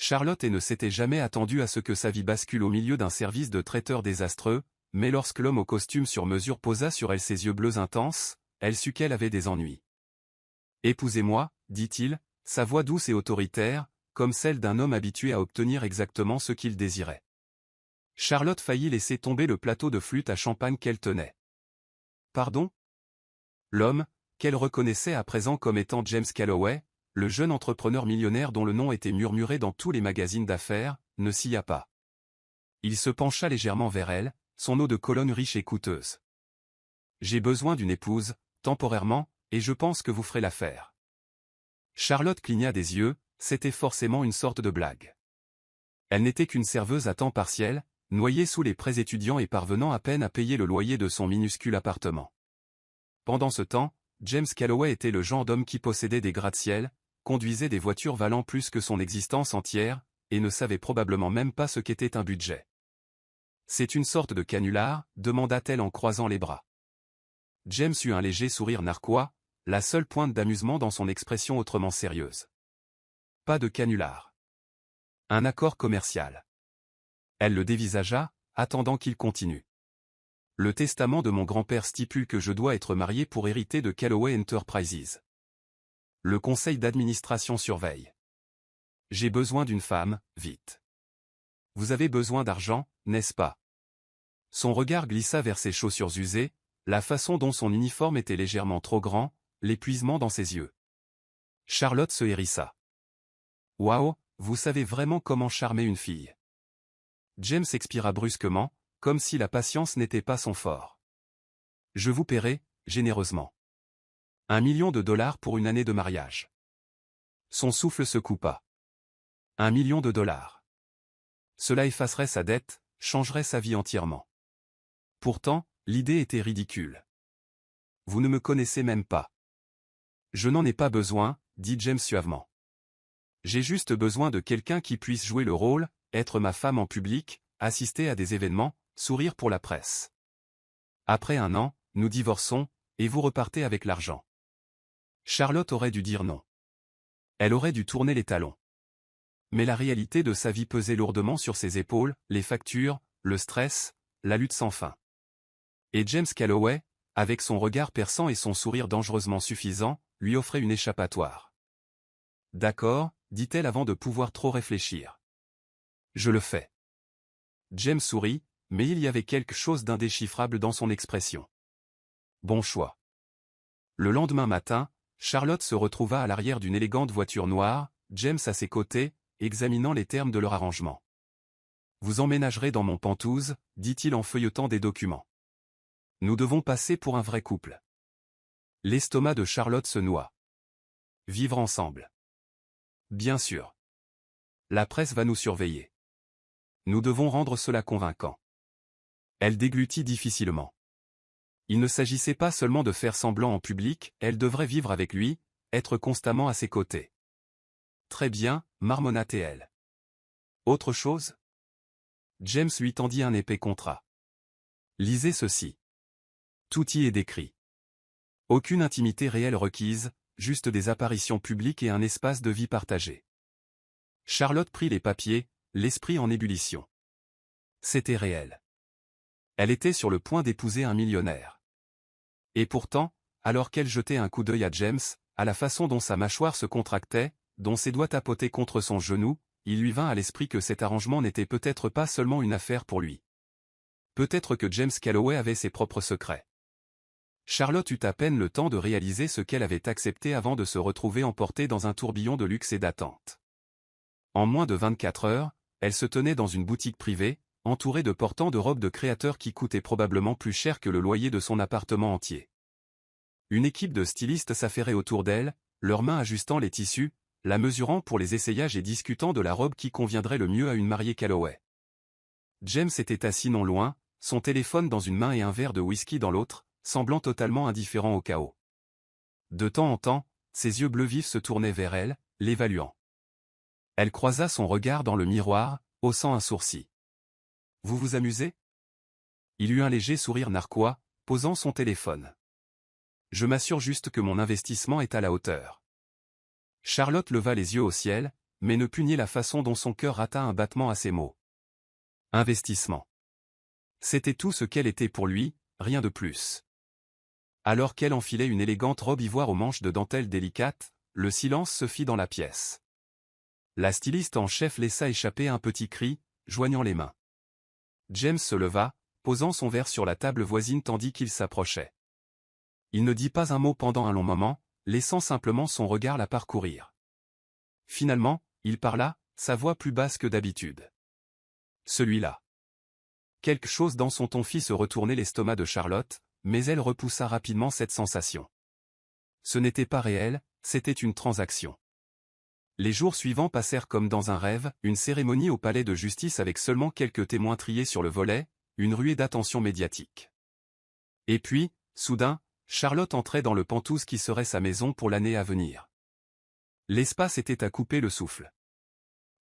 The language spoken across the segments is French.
Charlotte ne s'était jamais attendue à ce que sa vie bascule au milieu d'un service de traiteur désastreux, mais lorsque l'homme au costume sur mesure posa sur elle ses yeux bleus intenses, elle sut qu'elle avait des ennuis. « Épousez-moi, dit-il, sa voix douce et autoritaire, comme celle d'un homme habitué à obtenir exactement ce qu'il désirait. Charlotte faillit laisser tomber le plateau de flûte à champagne qu'elle tenait. « Pardon ?» L'homme, qu'elle reconnaissait à présent comme étant James Calloway, le jeune entrepreneur millionnaire dont le nom était murmuré dans tous les magazines d'affaires, ne s'y pas. Il se pencha légèrement vers elle, son eau de Cologne riche et coûteuse. « J'ai besoin d'une épouse, temporairement, et je pense que vous ferez l'affaire. » Charlotte cligna des yeux, c'était forcément une sorte de blague. Elle n'était qu'une serveuse à temps partiel, noyée sous les prêts étudiants et parvenant à peine à payer le loyer de son minuscule appartement. Pendant ce temps, James Calloway était le genre d'homme qui possédait des gratte-ciel, conduisait des voitures valant plus que son existence entière, et ne savait probablement même pas ce qu'était un budget. « C'est une sorte de canular ?» demanda-t-elle en croisant les bras. James eut un léger sourire narquois, la seule pointe d'amusement dans son expression autrement sérieuse. « Pas de canular. Un accord commercial. » Elle le dévisagea, attendant qu'il continue. « Le testament de mon grand-père stipule que je dois être marié pour hériter de Calloway Enterprises. Le conseil d'administration surveille. J'ai besoin d'une femme, vite. Vous avez besoin d'argent, n'est-ce pas ?» Son regard glissa vers ses chaussures usées, la façon dont son uniforme était légèrement trop grand, l'épuisement dans ses yeux. Charlotte se hérissa. « Waouh, vous savez vraiment comment charmer une fille. » James expira brusquement, comme si la patience n'était pas son fort. « Je vous paierai, généreusement. $1 million pour une année de mariage. » Son souffle se coupa. $1 million. Cela effacerait sa dette, changerait sa vie entièrement. Pourtant, l'idée était ridicule. « Vous ne me connaissez même pas. »« Je n'en ai pas besoin, » dit James suavement. « J'ai juste besoin de quelqu'un qui puisse jouer le rôle, être ma femme en public, assister à des événements, sourire pour la presse. Après 1 an, nous divorçons, et vous repartez avec l'argent. » Charlotte aurait dû dire non. Elle aurait dû tourner les talons. Mais la réalité de sa vie pesait lourdement sur ses épaules, les factures, le stress, la lutte sans fin. Et James Calloway, avec son regard perçant et son sourire dangereusement suffisant, lui offrait une échappatoire. « D'accord, » dit-elle avant de pouvoir trop réfléchir. « Je le fais. » James sourit, mais il y avait quelque chose d'indéchiffrable dans son expression. Bon choix. Le lendemain matin, Charlotte se retrouva à l'arrière d'une élégante voiture noire, James à ses côtés, examinant les termes de leur arrangement. « Vous emménagerez dans mon Penthouse, » dit-il en feuilletant des documents. « Nous devons passer pour un vrai couple. » L'estomac de Charlotte se noua. « Vivre ensemble. » Bien sûr. La presse va nous surveiller. Nous devons rendre cela convaincant. Elle déglutit difficilement. Il ne s'agissait pas seulement de faire semblant en public, elle devrait vivre avec lui, être constamment à ses côtés. Très bien, marmonna-t-elle. Autre chose ? James lui tendit un épais contrat. Lisez ceci. Tout y est décrit. Aucune intimité réelle requise, juste des apparitions publiques et un espace de vie partagé. Charlotte prit les papiers, l'esprit en ébullition. C'était réel. Elle était sur le point d'épouser un millionnaire. Et pourtant, alors qu'elle jetait un coup d'œil à James, à la façon dont sa mâchoire se contractait, dont ses doigts tapotaient contre son genou, il lui vint à l'esprit que cet arrangement n'était peut-être pas seulement une affaire pour lui. Peut-être que James Calloway avait ses propres secrets. Charlotte eut à peine le temps de réaliser ce qu'elle avait accepté avant de se retrouver emportée dans un tourbillon de luxe et d'attente. En moins de 24 heures, elle se tenait dans une boutique privée, entourée de portants de robes de créateurs qui coûtaient probablement plus cher que le loyer de son appartement entier. Une équipe de stylistes s'affairait autour d'elle, leurs mains ajustant les tissus, la mesurant pour les essayages et discutant de la robe qui conviendrait le mieux à une mariée Calloway. James était assis non loin, son téléphone dans une main et un verre de whisky dans l'autre, semblant totalement indifférent au chaos. De temps en temps, ses yeux bleus vifs se tournaient vers elle, l'évaluant. Elle croisa son regard dans le miroir, haussant un sourcil. « Vous vous amusez ?» Il eut un léger sourire narquois, posant son téléphone. « Je m'assure juste que mon investissement est à la hauteur. » Charlotte leva les yeux au ciel, mais ne put nier la façon dont son cœur rata un battement à ces mots. Investissement. C'était tout ce qu'elle était pour lui, rien de plus. Alors qu'elle enfilait une élégante robe ivoire aux manches de dentelle délicate, le silence se fit dans la pièce. La styliste en chef laissa échapper un petit cri, joignant les mains. James se leva, posant son verre sur la table voisine tandis qu'il s'approchait. Il ne dit pas un mot pendant un long moment, laissant simplement son regard la parcourir. Finalement, il parla, sa voix plus basse que d'habitude. Celui-là. Quelque chose dans son ton fit se retourner l'estomac de Charlotte, mais elle repoussa rapidement cette sensation. Ce n'était pas réel, c'était une transaction. Les jours suivants passèrent comme dans un rêve, une cérémonie au palais de justice avec seulement quelques témoins triés sur le volet, une ruée d'attention médiatique. Et puis, soudain, Charlotte entrait dans le Penthouse qui serait sa maison pour l'année à venir. L'espace était à couper le souffle.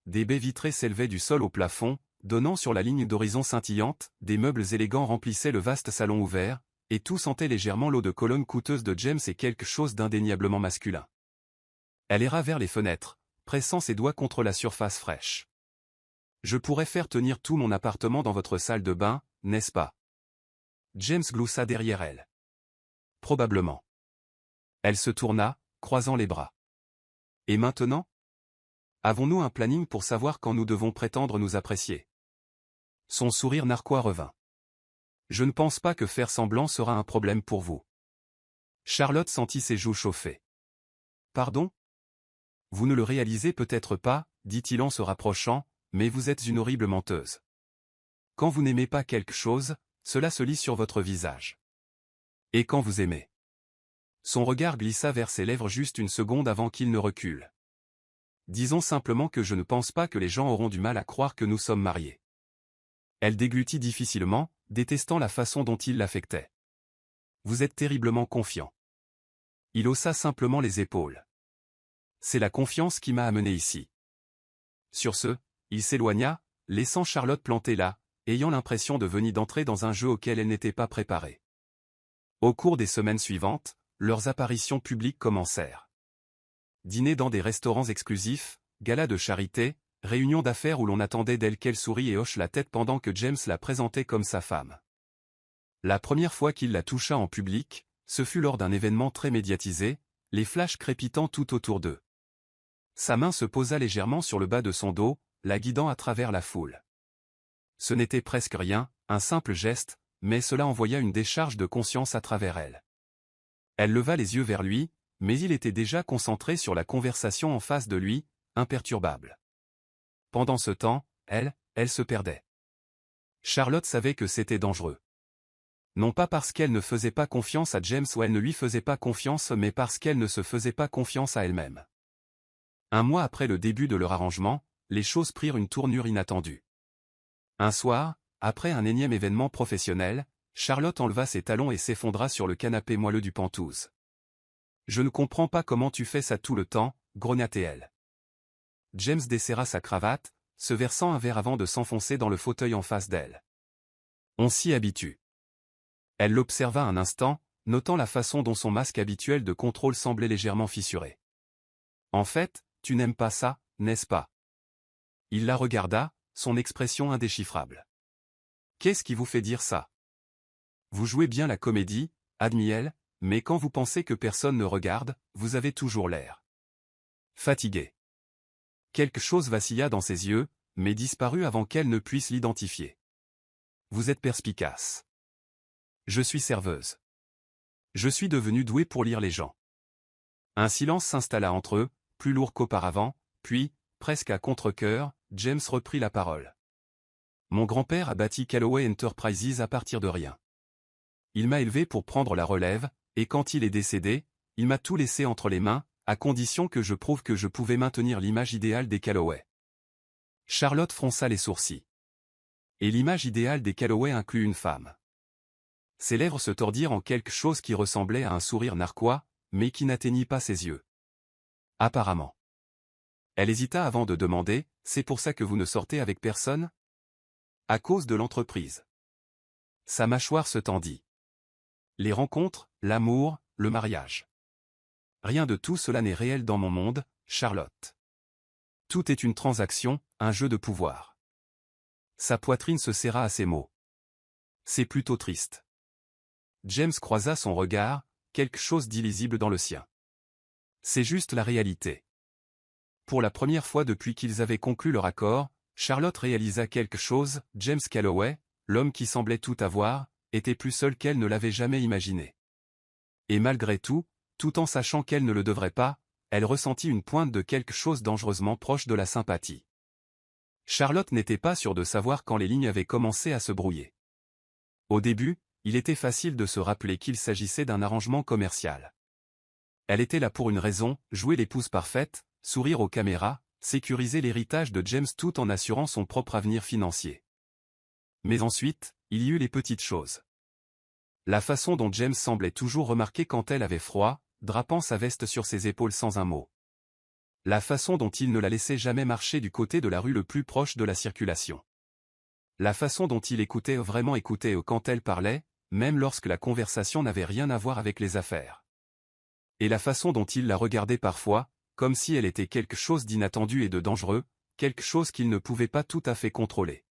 Des baies vitrées s'élevaient du sol au plafond, donnant sur la ligne d'horizon scintillante, des meubles élégants remplissaient le vaste salon ouvert, et tout sentait légèrement l'eau de Cologne coûteuse de James et quelque chose d'indéniablement masculin. Elle erra vers les fenêtres, pressant ses doigts contre la surface fraîche. « Je pourrais faire tenir tout mon appartement dans votre salle de bain, n'est-ce pas ?» James gloussa derrière elle. « Probablement. » Elle se tourna, croisant les bras. « Et maintenant ? Avons-nous un planning pour savoir quand nous devons prétendre nous apprécier ?» Son sourire narquois revint. « Je ne pense pas que faire semblant sera un problème pour vous. » Charlotte sentit ses joues chauffer. « Pardon ? Vous ne le réalisez peut-être pas, dit-il en se rapprochant, mais vous êtes une horrible menteuse. Quand vous n'aimez pas quelque chose, cela se lit sur votre visage. Et quand vous aimez ? Son regard glissa vers ses lèvres juste une seconde avant qu'il ne recule. Disons simplement que je ne pense pas que les gens auront du mal à croire que nous sommes mariés. Elle déglutit difficilement, détestant la façon dont il l'affectait. Vous êtes terriblement confiant. Il haussa simplement les épaules. C'est la confiance qui m'a amené ici. Sur ce, il s'éloigna, laissant Charlotte plantée là, ayant l'impression de venir d'entrer dans un jeu auquel elle n'était pas préparée. Au cours des semaines suivantes, leurs apparitions publiques commencèrent. Dîners dans des restaurants exclusifs, galas de charité, réunions d'affaires où l'on attendait d'elle qu'elle sourie et hoche la tête pendant que James la présentait comme sa femme. La première fois qu'il la toucha en public, ce fut lors d'un événement très médiatisé, les flashs crépitant tout autour d'eux. Sa main se posa légèrement sur le bas de son dos, la guidant à travers la foule. Ce n'était presque rien, un simple geste, mais cela envoya une décharge de conscience à travers elle. Elle leva les yeux vers lui, mais il était déjà concentré sur la conversation en face de lui, imperturbable. Pendant ce temps, elle se perdait. Charlotte savait que c'était dangereux. Non pas parce qu'elle ne faisait pas confiance à James ou elle ne lui faisait pas confiance, mais parce qu'elle ne se faisait pas confiance à elle-même. Un mois après le début de leur arrangement, les choses prirent une tournure inattendue. Un soir, après un énième événement professionnel, Charlotte enleva ses talons et s'effondra sur le canapé moelleux du Penthouse. « Je ne comprends pas comment tu fais ça tout le temps, grogna-t-elle. James desserra sa cravate, se versant un verre avant de s'enfoncer dans le fauteuil en face d'elle. On s'y habitue. Elle l'observa un instant, notant la façon dont son masque habituel de contrôle semblait légèrement fissuré. En fait, tu n'aimes pas ça, n'est-ce pas ? Il la regarda, son expression indéchiffrable. Qu'est-ce qui vous fait dire ça ? Vous jouez bien la comédie, admit-elle, mais quand vous pensez que personne ne regarde, vous avez toujours l'air fatigué. Quelque chose vacilla dans ses yeux, mais disparut avant qu'elle ne puisse l'identifier. Vous êtes perspicace. Je suis serveuse. Je suis devenue douée pour lire les gens. Un silence s'installa entre eux, plus lourd qu'auparavant, puis, presque à contre-cœur, James reprit la parole. Mon grand-père a bâti Calloway Enterprises à partir de rien. Il m'a élevé pour prendre la relève, et quand il est décédé, il m'a tout laissé entre les mains, à condition que je prouve que je pouvais maintenir l'image idéale des Calloway. Charlotte fronça les sourcils. Et l'image idéale des Calloway inclut une femme. Ses lèvres se tordirent en quelque chose qui ressemblait à un sourire narquois, mais qui n'atteignit pas ses yeux. Apparemment. Elle hésita avant de demander, « C'est pour ça que vous ne sortez avec personne ?» À cause de l'entreprise. Sa mâchoire se tendit. Les rencontres, l'amour, le mariage. Rien de tout cela n'est réel dans mon monde, Charlotte. Tout est une transaction, un jeu de pouvoir. Sa poitrine se serra à ces mots. C'est plutôt triste. James croisa son regard, quelque chose d'illisible dans le sien. C'est juste la réalité. Pour la première fois depuis qu'ils avaient conclu leur accord, Charlotte réalisa quelque chose, James Calloway, l'homme qui semblait tout avoir, était plus seul qu'elle ne l'avait jamais imaginé. Et malgré tout, tout en sachant qu'elle ne le devrait pas, elle ressentit une pointe de quelque chose dangereusement proche de la sympathie. Charlotte n'était pas sûre de savoir quand les lignes avaient commencé à se brouiller. Au début, il était facile de se rappeler qu'il s'agissait d'un arrangement commercial. Elle était là pour une raison, jouer l'épouse parfaite, sourire aux caméras, sécuriser l'héritage de James tout en assurant son propre avenir financier. Mais ensuite, il y eut les petites choses. La façon dont James semblait toujours remarquer quand elle avait froid, drapant sa veste sur ses épaules sans un mot. La façon dont il ne la laissait jamais marcher du côté de la rue le plus proche de la circulation. La façon dont il écoutait vraiment quand elle parlait, même lorsque la conversation n'avait rien à voir avec les affaires. Et la façon dont il la regardait parfois, comme si elle était quelque chose d'inattendu et de dangereux, quelque chose qu'il ne pouvait pas tout à fait contrôler.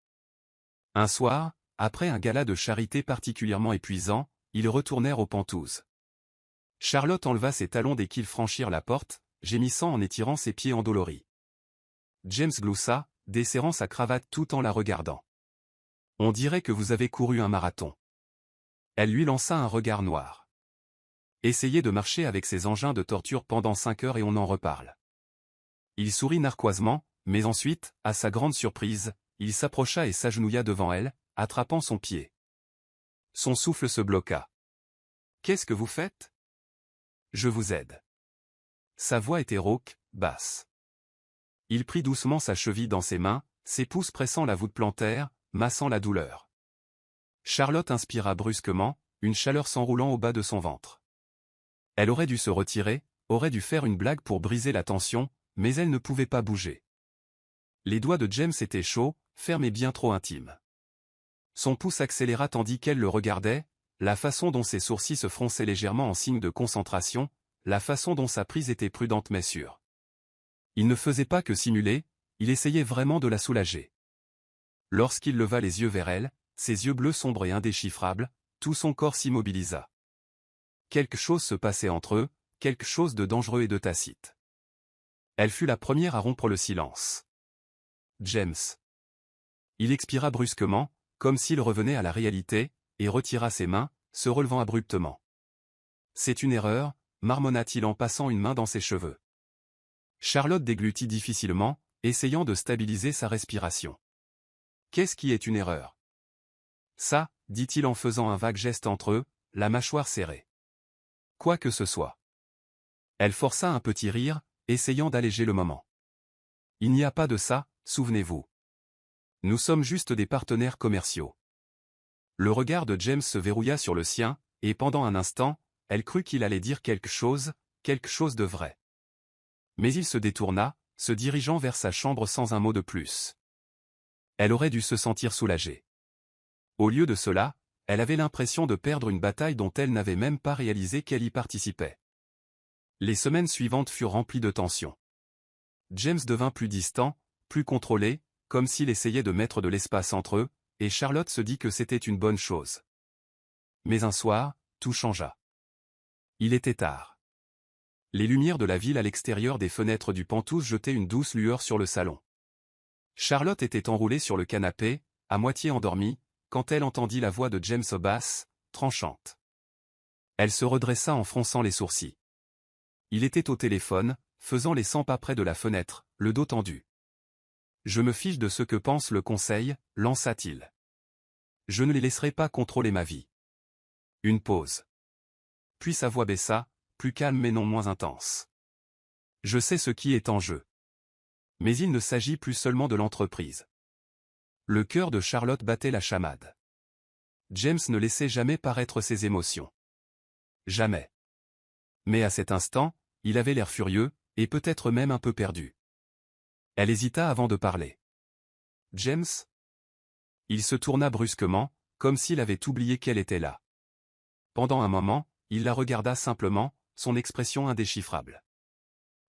Un soir, après un gala de charité particulièrement épuisant, ils retournèrent aux Penthouse. Charlotte enleva ses talons dès qu'ils franchirent la porte, gémissant en étirant ses pieds endoloris. James gloussa, desserrant sa cravate tout en la regardant. « On dirait que vous avez couru un marathon. » Elle lui lança un regard noir. « Essayez de marcher avec ces engins de torture pendant 5 heures et on en reparle. » Il sourit narquoisement, mais ensuite, à sa grande surprise, il s'approcha et s'agenouilla devant elle, attrapant son pied. Son souffle se bloqua. « Qu'est-ce que vous faites ? » « Je vous aide. » Sa voix était rauque, basse. Il prit doucement sa cheville dans ses mains, ses pouces pressant la voûte plantaire, massant la douleur. Charlotte inspira brusquement, une chaleur s'enroulant au bas de son ventre. Elle aurait dû se retirer, aurait dû faire une blague pour briser la tension, mais elle ne pouvait pas bouger. Les doigts de James étaient chauds, fermes et bien trop intimes. Son pouce accéléra tandis qu'elle le regardait, la façon dont ses sourcils se fronçaient légèrement en signe de concentration, la façon dont sa prise était prudente mais sûre. Il ne faisait pas que simuler, il essayait vraiment de la soulager. Lorsqu'il leva les yeux vers elle, ses yeux bleus sombres et indéchiffrables, tout son corps s'immobilisa. Quelque chose se passait entre eux, quelque chose de dangereux et de tacite. Elle fut la première à rompre le silence. James. Il expira brusquement, comme s'il revenait à la réalité, et retira ses mains, se relevant abruptement. C'est une erreur, marmonna-t-il en passant une main dans ses cheveux. Charlotte déglutit difficilement, essayant de stabiliser sa respiration. Qu'est-ce qui est une erreur ? Ça, dit-il en faisant un vague geste entre eux, la mâchoire serrée. Quoi que ce soit. Elle força un petit rire, essayant d'alléger le moment. Il n'y a pas de ça, souvenez-vous. Nous sommes juste des partenaires commerciaux. Le regard de James se verrouilla sur le sien, et pendant un instant, elle crut qu'il allait dire quelque chose de vrai. Mais il se détourna, se dirigeant vers sa chambre sans un mot de plus. Elle aurait dû se sentir soulagée. Au lieu de cela, elle avait l'impression de perdre une bataille dont elle n'avait même pas réalisé qu'elle y participait. Les semaines suivantes furent remplies de tensions. James devint plus distant, plus contrôlé, comme s'il essayait de mettre de l'espace entre eux, et Charlotte se dit que c'était une bonne chose. Mais un soir, tout changea. Il était tard. Les lumières de la ville à l'extérieur des fenêtres du Penthouse jetaient une douce lueur sur le salon. Charlotte était enroulée sur le canapé, à moitié endormie, quand elle entendit la voix de James basse, tranchante. Elle se redressa en fronçant les sourcils. Il était au téléphone, faisant les 100 pas près de la fenêtre, le dos tendu. « Je me fiche de ce que pense le conseil », lança-t-il. « Je ne les laisserai pas contrôler ma vie. » Une pause. Puis sa voix baissa, plus calme mais non moins intense. « Je sais ce qui est en jeu. Mais il ne s'agit plus seulement de l'entreprise. » Le cœur de Charlotte battait la chamade. James ne laissait jamais paraître ses émotions. Jamais. Mais à cet instant, il avait l'air furieux, et peut-être même un peu perdu. Elle hésita avant de parler. « James ?» Il se tourna brusquement, comme s'il avait oublié qu'elle était là. Pendant un moment, il la regarda simplement, son expression indéchiffrable.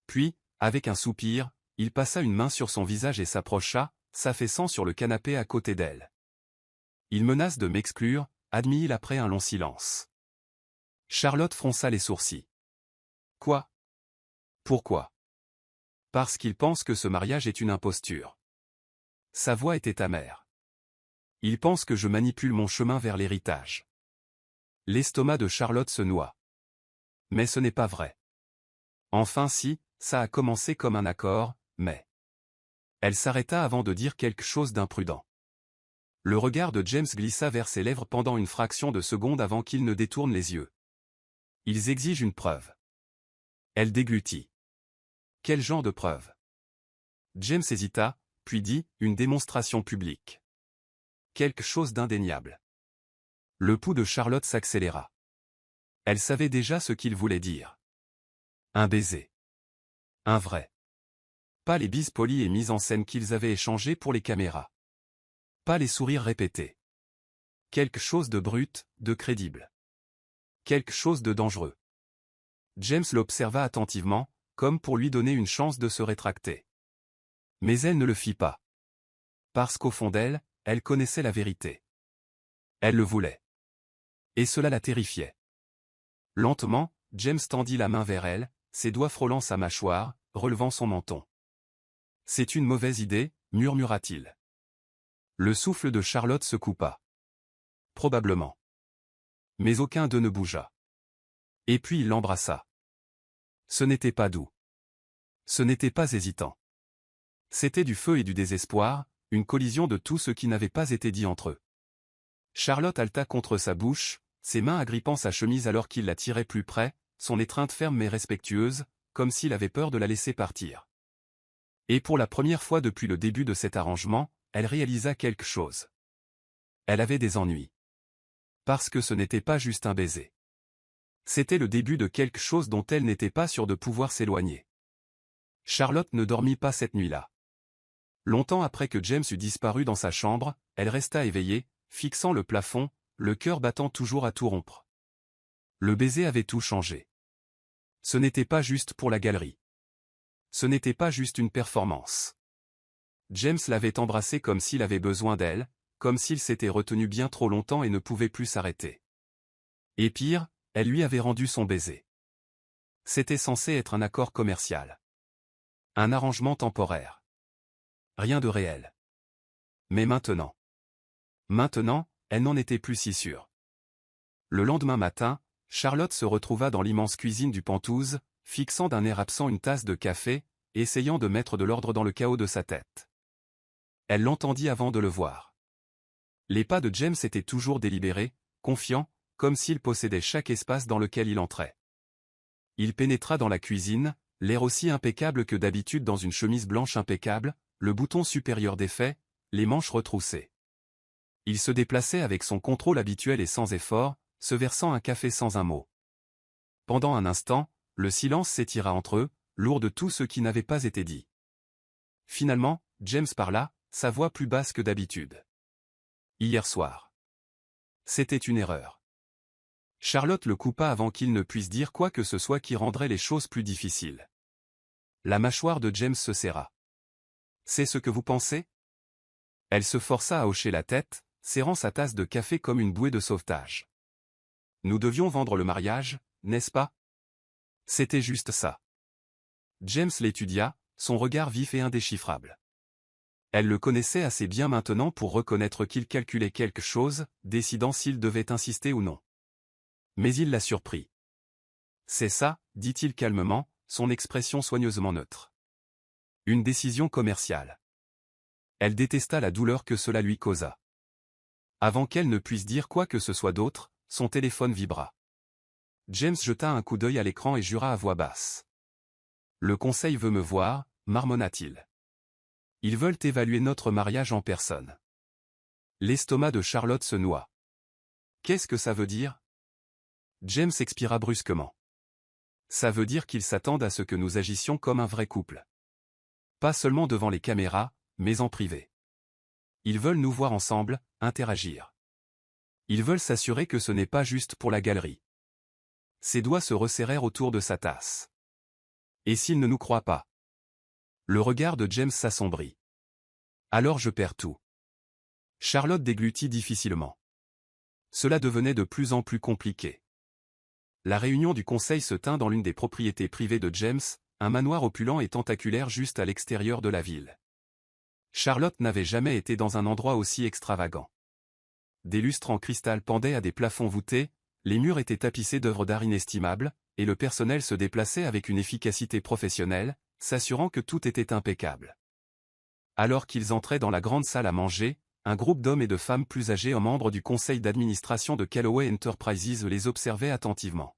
Puis, avec un soupir, il passa une main sur son visage et s'approcha, s'affaissant sur le canapé à côté d'elle. Il menace de m'exclure, admit-il après un long silence. Charlotte fronça les sourcils. Quoi? Pourquoi? Parce qu'il pense que ce mariage est une imposture. Sa voix était amère. Il pense que je manipule mon chemin vers l'héritage. L'estomac de Charlotte se noie. Mais ce n'est pas vrai. Enfin si, ça a commencé comme un accord, mais... Elle s'arrêta avant de dire quelque chose d'imprudent. Le regard de James glissa vers ses lèvres pendant une fraction de seconde avant qu'il ne détourne les yeux. Ils exigent une preuve. Elle déglutit. Quel genre de preuve? James hésita, puis dit, une démonstration publique. Quelque chose d'indéniable. Le pouls de Charlotte s'accéléra. Elle savait déjà ce qu'il voulait dire. Un baiser. Un vrai. Pas les bises polies et mises en scène qu'ils avaient échangées pour les caméras. Pas les sourires répétés. Quelque chose de brut, de crédible. Quelque chose de dangereux. James l'observa attentivement, comme pour lui donner une chance de se rétracter. Mais elle ne le fit pas. Parce qu'au fond d'elle, elle connaissait la vérité. Elle le voulait. Et cela la terrifiait. Lentement, James tendit la main vers elle, ses doigts frôlant sa mâchoire, relevant son menton. « C'est une mauvaise idée, murmura-t-il. Le souffle de Charlotte se coupa. Probablement. Mais aucun d'eux ne bougea. Et puis il l'embrassa. Ce n'était pas doux. Ce n'était pas hésitant. C'était du feu et du désespoir, une collision de tout ce qui n'avait pas été dit entre eux. Charlotte haleta contre sa bouche, ses mains agrippant sa chemise alors qu'il la tirait plus près, son étreinte ferme mais respectueuse, comme s'il avait peur de la laisser partir. Et pour la première fois depuis le début de cet arrangement, elle réalisa quelque chose. Elle avait des ennuis. Parce que ce n'était pas juste un baiser. C'était le début de quelque chose dont elle n'était pas sûre de pouvoir s'éloigner. Charlotte ne dormit pas cette nuit-là. Longtemps après que James eut disparu dans sa chambre, elle resta éveillée, fixant le plafond, le cœur battant toujours à tout rompre. Le baiser avait tout changé. Ce n'était pas juste pour la galerie. Ce n'était pas juste une performance. James l'avait embrassée comme s'il avait besoin d'elle, comme s'il s'était retenu bien trop longtemps et ne pouvait plus s'arrêter. Et pire, elle lui avait rendu son baiser. C'était censé être un accord commercial. Un arrangement temporaire. Rien de réel. Mais maintenant, elle n'en était plus si sûre. Le lendemain matin, Charlotte se retrouva dans l'immense cuisine du Penthouse, fixant d'un air absent une tasse de café, essayant de mettre de l'ordre dans le chaos de sa tête. Elle l'entendit avant de le voir. Les pas de James étaient toujours délibérés, confiants, comme s'il possédait chaque espace dans lequel il entrait. Il pénétra dans la cuisine, l'air aussi impeccable que d'habitude dans une chemise blanche impeccable, le bouton supérieur défait, les manches retroussées. Il se déplaçait avec son contrôle habituel et sans effort, se versant un café sans un mot. Pendant un instant, le silence s'étira entre eux, lourd de tout ce qui n'avait pas été dit. Finalement, James parla, sa voix plus basse que d'habitude. Hier soir. C'était une erreur. Charlotte le coupa avant qu'il ne puisse dire quoi que ce soit qui rendrait les choses plus difficiles. La mâchoire de James se serra. C'est ce que vous pensez? Elle se força à hocher la tête, serrant sa tasse de café comme une bouée de sauvetage. Nous devions vendre le mariage, n'est-ce pas? C'était juste ça. James l'étudia, son regard vif et indéchiffrable. Elle le connaissait assez bien maintenant pour reconnaître qu'il calculait quelque chose, décidant s'il devait insister ou non. Mais il la surprit. C'est ça, dit-il calmement, son expression soigneusement neutre. Une décision commerciale. Elle détesta la douleur que cela lui causa. Avant qu'elle ne puisse dire quoi que ce soit d'autre, son téléphone vibra. James jeta un coup d'œil à l'écran et jura à voix basse. Le conseil veut me voir, marmonna-t-il. Ils veulent évaluer notre mariage en personne. L'estomac de Charlotte se noua. Qu'est-ce que ça veut dire? James expira brusquement. Ça veut dire qu'ils s'attendent à ce que nous agissions comme un vrai couple. Pas seulement devant les caméras, mais en privé. Ils veulent nous voir ensemble, interagir. Ils veulent s'assurer que ce n'est pas juste pour la galerie. Ses doigts se resserrèrent autour de sa tasse. Et s'ils ne nous croient pas? Le regard de James s'assombrit. Alors je perds tout. Charlotte déglutit difficilement. Cela devenait de plus en plus compliqué. La réunion du conseil se tint dans l'une des propriétés privées de James, un manoir opulent et tentaculaire juste à l'extérieur de la ville. Charlotte n'avait jamais été dans un endroit aussi extravagant. Des lustres en cristal pendaient à des plafonds voûtés, les murs étaient tapissés d'œuvres d'art inestimables, et le personnel se déplaçait avec une efficacité professionnelle, s'assurant que tout était impeccable. Alors qu'ils entraient dans la grande salle à manger, un groupe d'hommes et de femmes plus âgés membres du conseil d'administration de Calloway Enterprises les observait attentivement.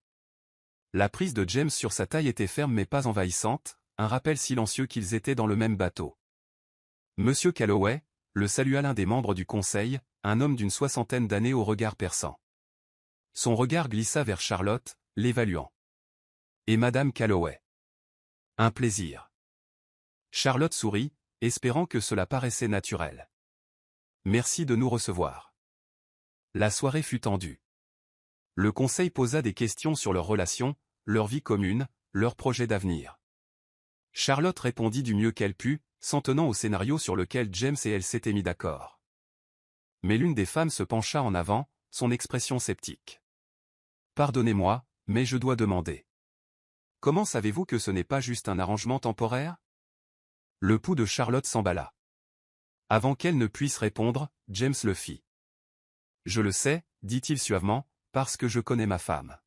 La prise de James sur sa taille était ferme mais pas envahissante, un rappel silencieux qu'ils étaient dans le même bateau. Monsieur Calloway, le salua l'un des membres du conseil, un homme d'une soixantaine d'années au regard perçant. Son regard glissa vers Charlotte, l'évaluant. Et Madame Calloway. Un plaisir. Charlotte sourit, espérant que cela paraissait naturel. Merci de nous recevoir. La soirée fut tendue. Le conseil posa des questions sur leurs relations, leur vie commune, leurs projets d'avenir. Charlotte répondit du mieux qu'elle put, s'en tenant au scénario sur lequel James et elle s'étaient mis d'accord. Mais l'une des femmes se pencha en avant, son expression sceptique. Pardonnez-moi, mais je dois demander. Comment savez-vous que ce n'est pas juste un arrangement temporaire? Le pouls de Charlotte s'emballa. Avant qu'elle ne puisse répondre, James le fit. Je le sais, dit-il suavement, parce que je connais ma femme.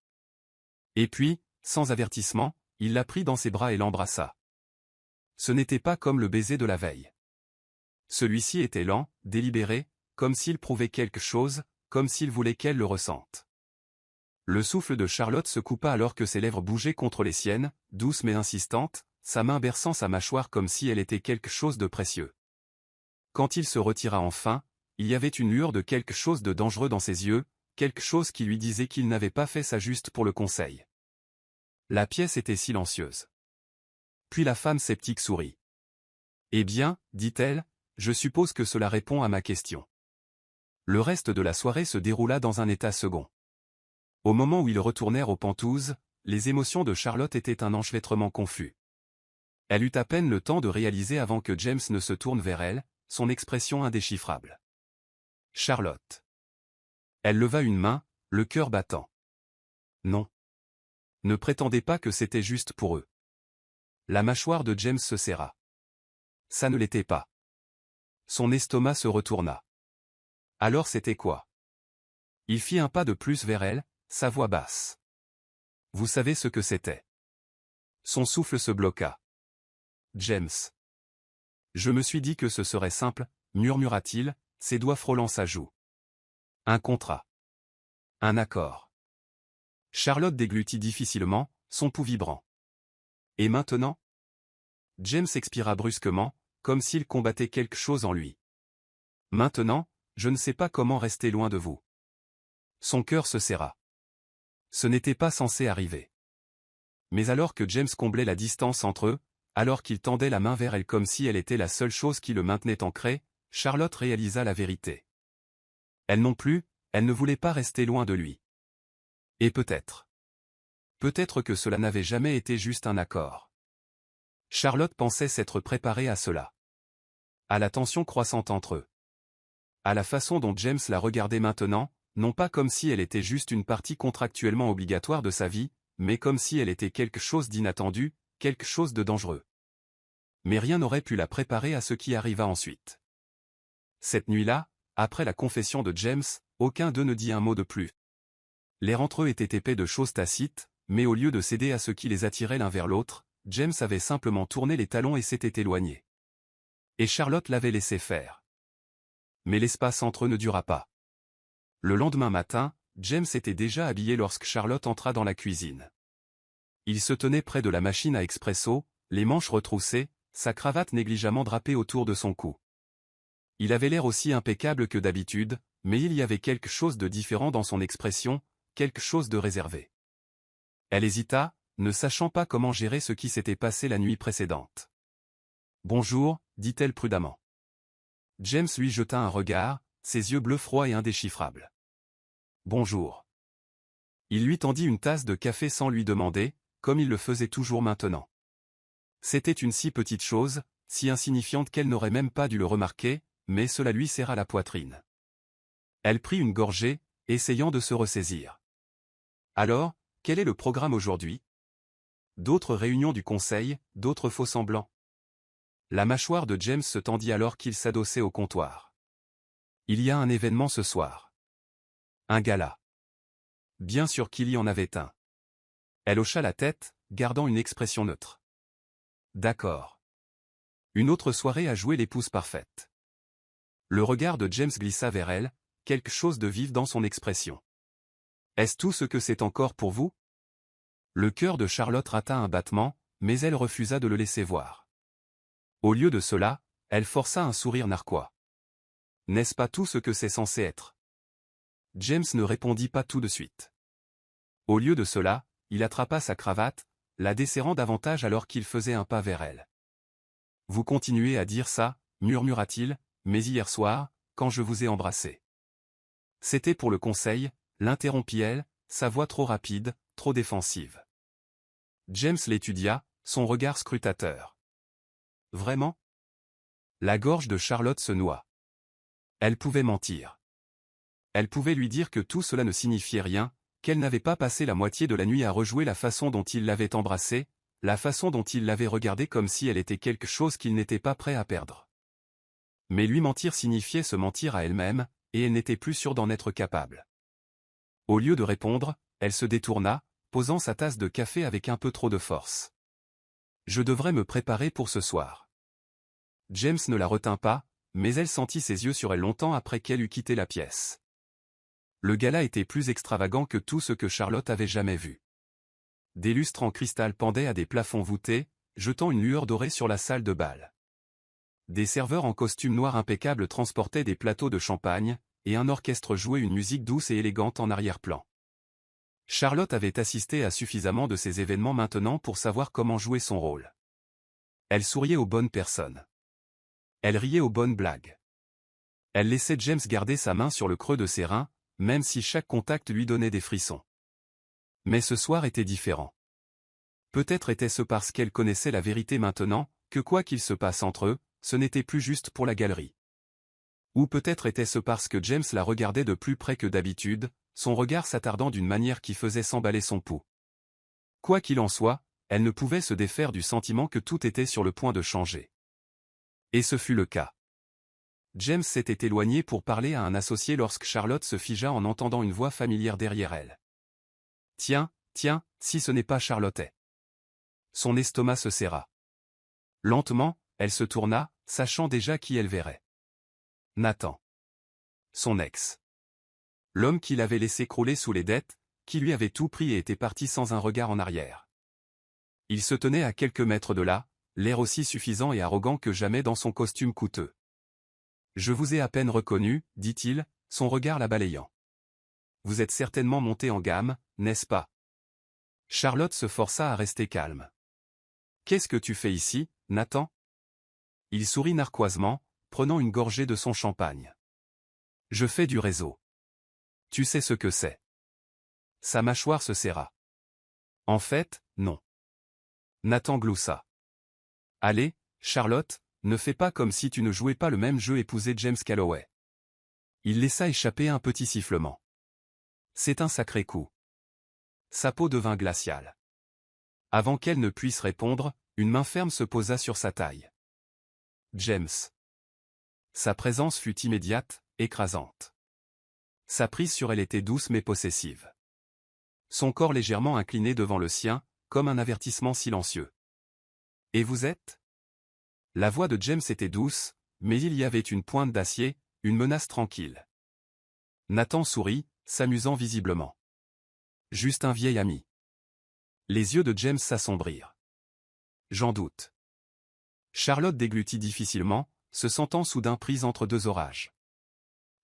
Et puis, sans avertissement, il la prit dans ses bras et l'embrassa. Ce n'était pas comme le baiser de la veille. Celui-ci était lent, délibéré, comme s'il prouvait quelque chose, comme s'il voulait qu'elle le ressente. Le souffle de Charlotte se coupa alors que ses lèvres bougeaient contre les siennes, douces mais insistantes, sa main berçant sa mâchoire comme si elle était quelque chose de précieux. Quand il se retira enfin, il y avait une lueur de quelque chose de dangereux dans ses yeux, quelque chose qui lui disait qu'il n'avait pas fait sa juste pour le conseil. La pièce était silencieuse. Puis la femme sceptique sourit. Eh bien, dit-elle, je suppose que cela répond à ma question. Le reste de la soirée se déroula dans un état second. Au moment où ils retournèrent aux Pentouzes, les émotions de Charlotte étaient un enchevêtrement confus. Elle eut à peine le temps de réaliser avant que James ne se tourne vers elle, son expression indéchiffrable. Charlotte. Elle leva une main, le cœur battant. Non. Ne prétendez pas que c'était juste pour eux. La mâchoire de James se serra. Ça ne l'était pas. Son estomac se retourna. Alors c'était quoi? Il fit un pas de plus vers elle, sa voix basse. Vous savez ce que c'était. Son souffle se bloqua. James. Je me suis dit que ce serait simple, murmura-t-il, ses doigts frôlant sa joue. Un contrat. Un accord. Charlotte déglutit difficilement, son pouls vibrant. Et maintenant? James expira brusquement, comme s'il combattait quelque chose en lui. Maintenant, je ne sais pas comment rester loin de vous. Son cœur se serra. Ce n'était pas censé arriver. Mais alors que James comblait la distance entre eux, alors qu'il tendait la main vers elle comme si elle était la seule chose qui le maintenait ancré, Charlotte réalisa la vérité. Elle non plus, elle ne voulait pas rester loin de lui. Et peut-être. Peut-être que cela n'avait jamais été juste un accord. Charlotte pensait s'être préparée à cela. À la tension croissante entre eux. À la façon dont James la regardait maintenant, non pas comme si elle était juste une partie contractuellement obligatoire de sa vie, mais comme si elle était quelque chose d'inattendu, quelque chose de dangereux. Mais rien n'aurait pu la préparer à ce qui arriva ensuite. Cette nuit-là, après la confession de James, aucun d'eux ne dit un mot de plus. L'air entre eux était épais de choses tacites, mais au lieu de céder à ce qui les attirait l'un vers l'autre, James avait simplement tourné les talons et s'était éloigné. Et Charlotte l'avait laissé faire. Mais l'espace entre eux ne dura pas. Le lendemain matin, James était déjà habillé lorsque Charlotte entra dans la cuisine. Il se tenait près de la machine à expresso, les manches retroussées, sa cravate négligemment drapée autour de son cou. Il avait l'air aussi impeccable que d'habitude, mais il y avait quelque chose de différent dans son expression, quelque chose de réservé. Elle hésita, ne sachant pas comment gérer ce qui s'était passé la nuit précédente. « Bonjour », dit-elle prudemment. James lui jeta un regard, ses yeux bleus froids et indéchiffrables. « Bonjour. » Il lui tendit une tasse de café sans lui demander, comme il le faisait toujours maintenant. C'était une si petite chose, si insignifiante qu'elle n'aurait même pas dû le remarquer, mais cela lui serra la poitrine. Elle prit une gorgée, essayant de se ressaisir. Alors, quel est le programme aujourd'hui? D'autres réunions du conseil, d'autres faux-semblants. La mâchoire de James se tendit alors qu'il s'adossait au comptoir. Il y a un événement ce soir. Un gala. Bien sûr qu'il y en avait un. Elle hocha la tête, gardant une expression neutre. D'accord. Une autre soirée à jouer l'épouse parfaite. Le regard de James glissa vers elle, quelque chose de vif dans son expression. Est-ce tout ce que c'est encore pour vous? Le cœur de Charlotte rata un battement, mais elle refusa de le laisser voir. Au lieu de cela, elle força un sourire narquois. N'est-ce pas tout ce que c'est censé être? James ne répondit pas tout de suite. Au lieu de cela, il attrapa sa cravate, la desserrant davantage alors qu'il faisait un pas vers elle. Vous continuez à dire ça, murmura-t-il, mais hier soir, quand je vous ai embrassé. C'était pour le conseil, l'interrompit-elle, sa voix trop rapide, trop défensive. James l'étudia, son regard scrutateur. Vraiment? La gorge de Charlotte se noua. Elle pouvait mentir. Elle pouvait lui dire que tout cela ne signifiait rien, qu'elle n'avait pas passé la moitié de la nuit à rejouer la façon dont il l'avait embrassée, la façon dont il l'avait regardée comme si elle était quelque chose qu'il n'était pas prêt à perdre. Mais lui mentir signifiait se mentir à elle-même, et elle n'était plus sûre d'en être capable. Au lieu de répondre, elle se détourna, posant sa tasse de café avec un peu trop de force. Je devrais me préparer pour ce soir. James ne la retint pas, mais elle sentit ses yeux sur elle longtemps après qu'elle eut quitté la pièce. Le gala était plus extravagant que tout ce que Charlotte avait jamais vu. Des lustres en cristal pendaient à des plafonds voûtés, jetant une lueur dorée sur la salle de bal. Des serveurs en costume noir impeccable transportaient des plateaux de champagne, et un orchestre jouait une musique douce et élégante en arrière-plan. Charlotte avait assisté à suffisamment de ces événements maintenant pour savoir comment jouer son rôle. Elle souriait aux bonnes personnes. Elle riait aux bonnes blagues. Elle laissait James garder sa main sur le creux de ses reins, même si chaque contact lui donnait des frissons. Mais ce soir était différent. Peut-être était-ce parce qu'elle connaissait la vérité maintenant, que quoi qu'il se passe entre eux, ce n'était plus juste pour la galerie. Ou peut-être était-ce parce que James la regardait de plus près que d'habitude, son regard s'attardant d'une manière qui faisait s'emballer son pouls. Quoi qu'il en soit, elle ne pouvait se défaire du sentiment que tout était sur le point de changer. Et ce fut le cas. James s'était éloigné pour parler à un associé lorsque Charlotte se figea en entendant une voix familière derrière elle. « Tiens, si ce n'est pas Charlotte. » Son estomac se serra. Lentement, elle se tourna, sachant déjà qui elle verrait. Nathan. Son ex. L'homme qui l'avait laissé crouler sous les dettes, qui lui avait tout pris et était parti sans un regard en arrière. Il se tenait à quelques mètres de là, l'air aussi suffisant et arrogant que jamais dans son costume coûteux. « Je vous ai à peine reconnu, dit-il, son regard la balayant. Vous êtes certainement monté en gamme, n'est-ce pas? Charlotte se força à rester calme. Qu'est-ce que tu fais ici, Nathan? Il sourit narquoisement, prenant une gorgée de son champagne. Je fais du réseau. Tu sais ce que c'est. Sa mâchoire se serra. En fait, non. Nathan gloussa. Allez, Charlotte, ne fais pas comme si tu ne jouais pas le même jeu épouser James Calloway. Il laissa échapper un petit sifflement. C'est un sacré coup. Sa peau devint glaciale. Avant qu'elle ne puisse répondre, une main ferme se posa sur sa taille. James. Sa présence fut immédiate, écrasante. Sa prise sur elle était douce mais possessive. Son corps légèrement incliné devant le sien, comme un avertissement silencieux. « Et vous êtes ?» La voix de James était douce, mais il y avait une pointe d'acier, une menace tranquille. Nathan sourit, s'amusant visiblement. « Juste un vieil ami. » Les yeux de James s'assombrirent. « J'en doute. » Charlotte déglutit difficilement, se sentant soudain prise entre deux orages.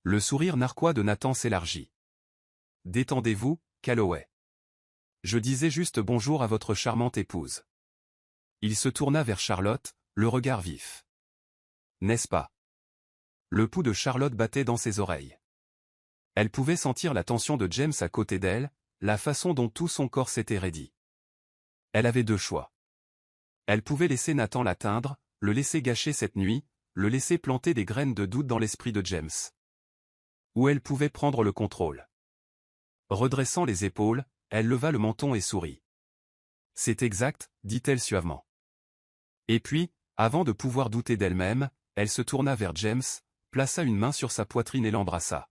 Le sourire narquois de Nathan s'élargit. « Détendez-vous, Calloway. Je disais juste bonjour à votre charmante épouse. » Il se tourna vers Charlotte, le regard vif. « N'est-ce pas ?» Le pouls de Charlotte battait dans ses oreilles. Elle pouvait sentir la tension de James à côté d'elle, la façon dont tout son corps s'était raidi. Elle avait deux choix. Elle pouvait laisser Nathan l'atteindre, le laisser gâcher cette nuit, le laisser planter des graines de doute dans l'esprit de James. Où elle pouvait prendre le contrôle. Redressant les épaules, elle leva le menton et sourit. C'est exact, dit-elle suavement. Et puis, avant de pouvoir douter d'elle-même, elle se tourna vers James, plaça une main sur sa poitrine et l'embrassa.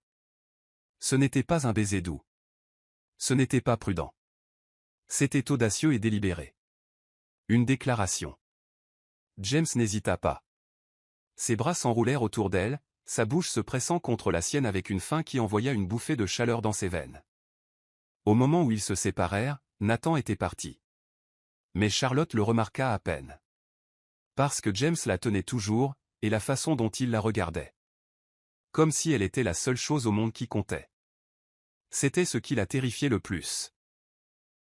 Ce n'était pas un baiser doux. Ce n'était pas prudent. C'était audacieux et délibéré. Une déclaration. James n'hésita pas. Ses bras s'enroulèrent autour d'elle, sa bouche se pressant contre la sienne avec une faim qui envoya une bouffée de chaleur dans ses veines. Au moment où ils se séparèrent, Nathan était parti. Mais Charlotte le remarqua à peine. Parce que James la tenait toujours, et la façon dont il la regardait. Comme si elle était la seule chose au monde qui comptait. C'était ce qui la terrifiait le plus.